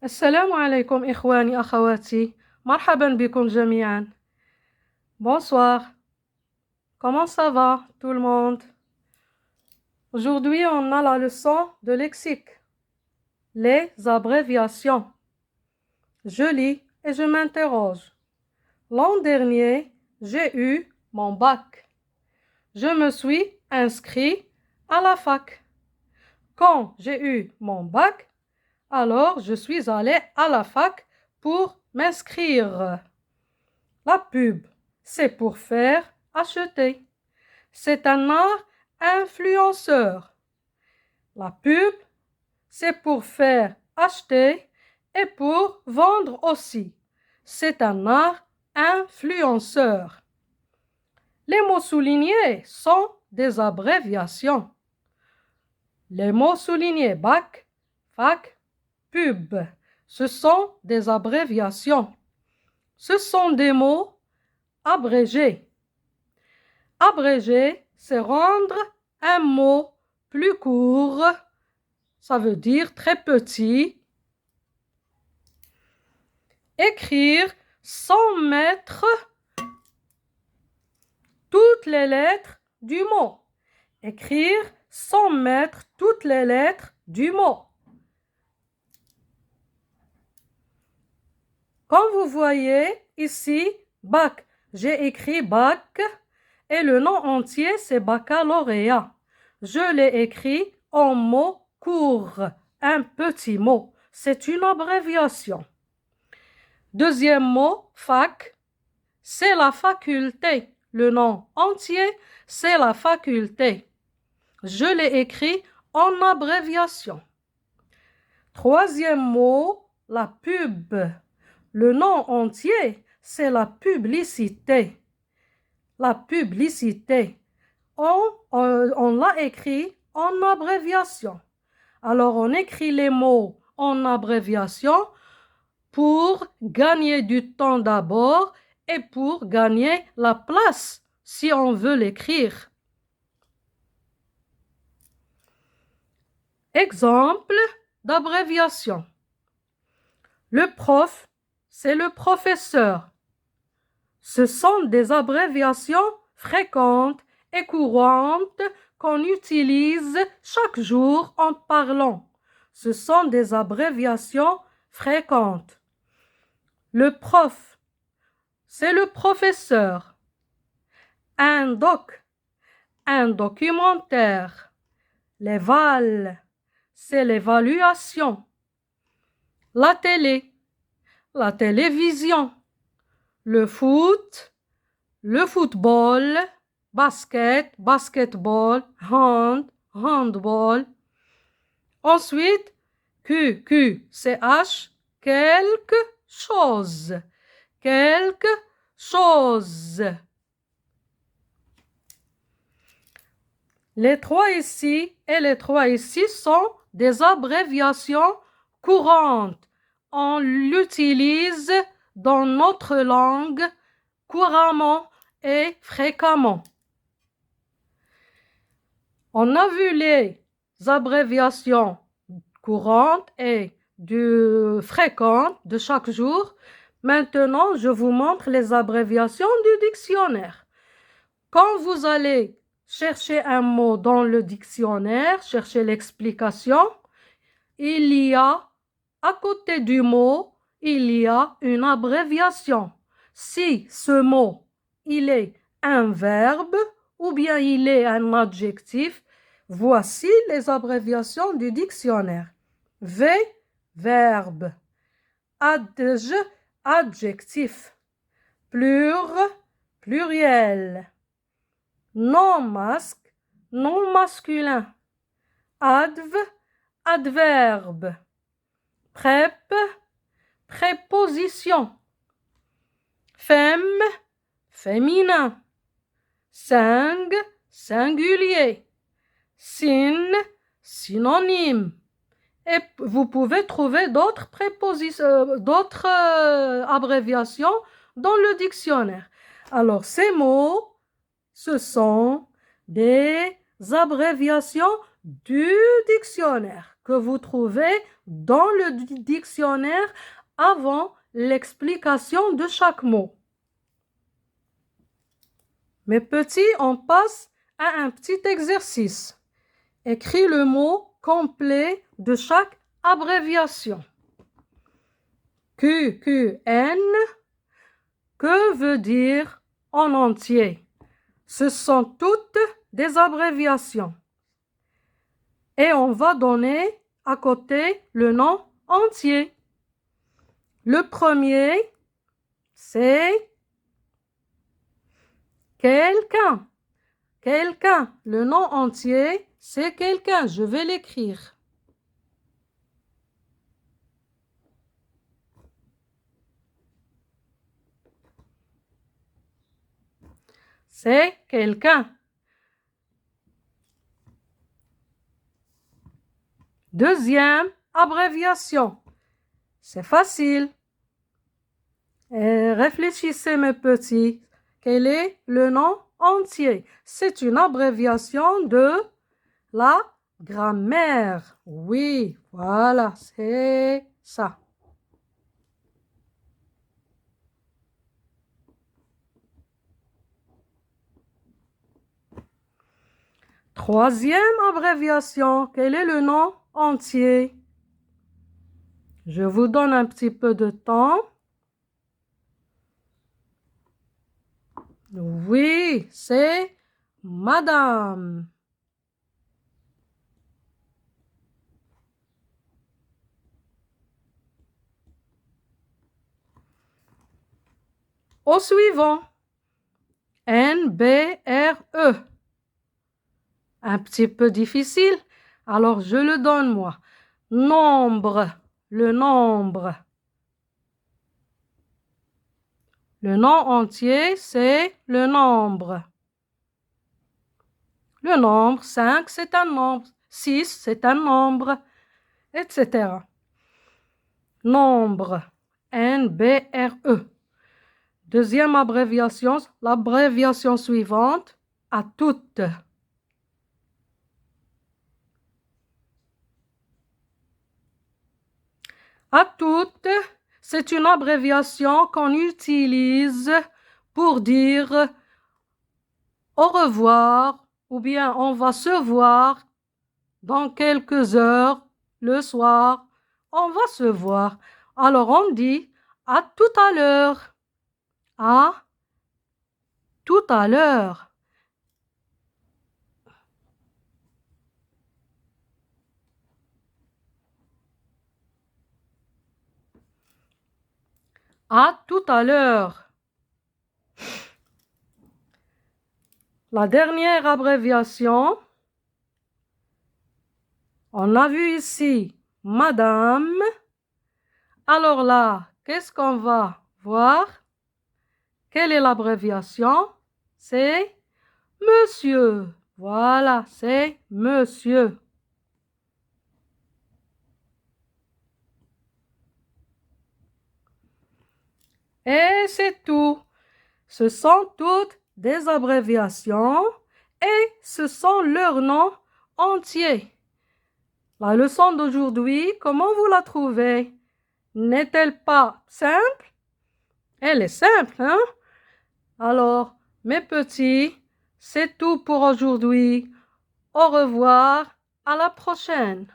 السلام عليكم إخواني أخواتي مرحبا بكم جميعا. Bonsoir. Comment ça va tout le monde? Aujourd'hui on a la leçon de lexique. Les abréviations. Je lis et je m'interroge. L'an dernier, j'ai eu mon bac. Je me suis inscrit à la fac. Quand j'ai eu mon bac, alors je suis allé à la fac pour m'inscrire. La pub, c'est pour faire acheter. C'est un art influenceur. La pub, c'est pour faire acheter et pour vendre aussi. C'est un art influenceur. Les mots soulignés sont des abréviations. Les mots soulignés bac, fac, pub, ce sont des abréviations. Ce sont des mots abrégés. Abréger, c'est rendre un mot plus court. Ça veut dire très petit. Écrire sans mettre toutes les lettres du mot. Écrire sans mettre toutes les lettres du mot. Comme vous voyez ici, bac, j'ai écrit bac et le nom entier c'est baccalauréat. Je l'ai écrit en mots courts, un petit mot. C'est une abréviation. Deuxième mot, fac, c'est la faculté. Le nom entier, c'est la faculté. Je l'ai écrit en abréviation. Troisième mot, la pub. Le nom entier, c'est la publicité. La publicité. On l'a écrit en abréviation. Alors, on écrit les mots en abréviation pour gagner du temps d'abord et pour gagner la place si on veut l'écrire. Exemple d'abréviation. Le prof, c'est le professeur. Ce sont des abréviations fréquentes et courantes qu'on utilise chaque jour en parlant. Ce sont des abréviations fréquentes. Le prof, c'est le professeur. Un doc, un documentaire. L'éval, c'est l'évaluation. La télé, la télévision. Le foot, le football. Basket, basketball. Hand, handball. Ensuite, QQCH, quelque chose. Quelque chose. Les trois ici et les trois ici sont des abréviations courantes. On l'utilise dans notre langue couramment et fréquemment. On a vu les abréviations courantes et fréquentes de chaque jour. Maintenant, je vous montre les abréviations du dictionnaire. Quand vous allez chercher un mot dans le dictionnaire, chercher l'explication, il y a, à côté du mot, il y a une abréviation. Si ce mot, il est un verbe ou bien il est un adjectif, voici les abréviations du dictionnaire. V, verbe. Adj, adjectif. Plur, pluriel. Non masque, non masculin. Adv, adverbe. Prép, préposition. Femme, féminin. Sing, singulier. Syn, synonyme. Et vous pouvez trouver d'autres abréviations dans le dictionnaire. Alors, ces mots, ce sont des abréviations du dictionnaire. que vous trouvez dans le dictionnaire avant l'explication de chaque mot. Mes petits, on passe à un petit exercice. Écris le mot complet de chaque abréviation. QQN, que veut dire en entier? Ce sont toutes des abréviations. Et on va donner à côté le nom entier. Le premier, c'est quelqu'un. Quelqu'un. Le nom entier, c'est quelqu'un. Je vais l'écrire. C'est quelqu'un. Deuxième abréviation. C'est facile. Et réfléchissez, mes petits. Quel est le nom entier? C'est une abréviation de la grammaire. Oui, voilà, c'est ça. Troisième abréviation, quel est le nom entier? Je vous donne un petit peu de temps. Oui, c'est Madame. Au suivant, N-B-R-E. Un petit peu difficile, alors je le donne moi. Nombre, le nombre. Le nom entier, c'est le nombre. Le nombre 5, c'est un nombre. 6, c'est un nombre, etc. Nombre, N-B-R-E. Deuxième abréviation, l'abréviation suivante, à toutes. À toutes, c'est une abréviation qu'on utilise pour dire au revoir ou bien on va se voir dans quelques heures, le soir, on va se voir. Alors on dit à tout à l'heure. À tout à l'heure. À tout à l'heure. La dernière abréviation, on a vu ici Madame. Alors là, qu'est-ce qu'on va voir? Quelle est l'abréviation? C'est Monsieur. Voilà, c'est Monsieur. Et c'est tout. Ce sont toutes des abréviations et ce sont leurs noms entiers. La leçon d'aujourd'hui, comment vous la trouvez? N'est-elle pas simple? Elle est simple, hein? Alors, mes petits, c'est tout pour aujourd'hui. Au revoir, à la prochaine.